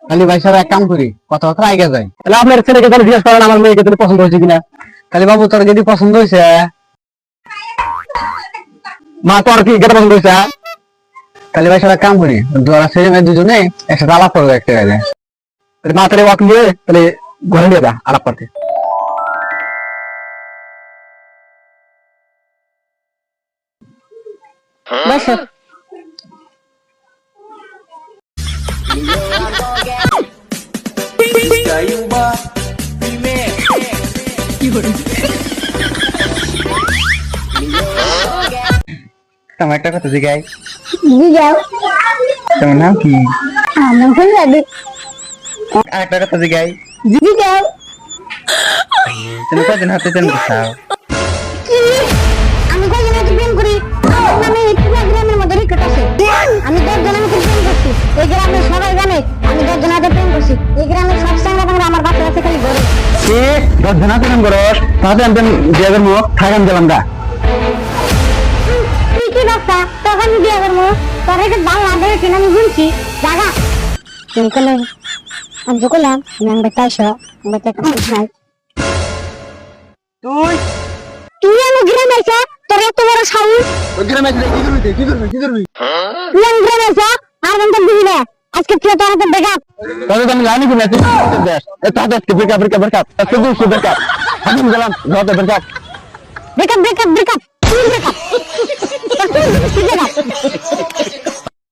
খালি ভাই সাহেব এক কাম করি কথাবার্তা আগে যায়। তাহলে আপনার ছেলেকে তাহলে জিজ্ঞাসা করেন আমার মেয়েকে তাহলে পছন্দ হয়েছে কিনা। খালি বাবু তোর যদি পছন্দ হয়েছে, মা তোর কি কেটে পছন্দ হয়েছে? তাহলে ভাই সাহেব এক কাম করি, তোরা ছেলে মেয়ে দুজনে একসাথে আলাপ করবো একটা জায়গায়। তাহলে মা তাহলে ওয়াক নিয়ে তাহলে ঘরে নিয়ে যা আলাপ করতে। বসো। তোমার একটা কথা জিগাই, যাও। তোমার নাম কি? আমার হয়ে যাবে। আর একটা কথা জিগাই, দিদি যাও। তুমি কদিন হাতে চেন কোথাও? কি? আমি কয়জন হাতে প্রেম করি? আমার নামে একটু গ্রামের মধ্যে রেকর্ড আছে। আমি 10 জনের হাতে প্রেম করছি। এই গ্রামের সবাই জানে আমি 10 জনের হাতে প্রেম করছি। এই গ্রামের সব চ্যাংড়া আমার বাপের আছে খালি ঘরে। এ 10 জন আছে কেন করো? তাহলে আমি বিয়ে করবো, থাকান গেলাম গা। তুই কি বাচ্চা? তখন বিয়ে করবো। তোর এটা ভালো লাগে কিনা আমি শুনছি। জাগা। তুমি কলে আমি তো করলাম আমি একটা আইসো আমি একটা খাই। তুই আমি গ্রামে আইসা তোর এত বড় সাহস। ওই গ্রামে এসে কি করবি? কি করবি? তুই আমি গ্রামে আইসা আর বন্ধ দিবি না। আজকে তুই তোর হাতে বেকাপ। তাহলে তো আমি জানি কি না তুই দেশ এ তাহলে আজকে ব্রেকআপ তুই ব্রেকআপ আমি গেলাম ঘরে ব্রেকআপ বেকাপ বেকাপ বেকাপ তুই বেকাপ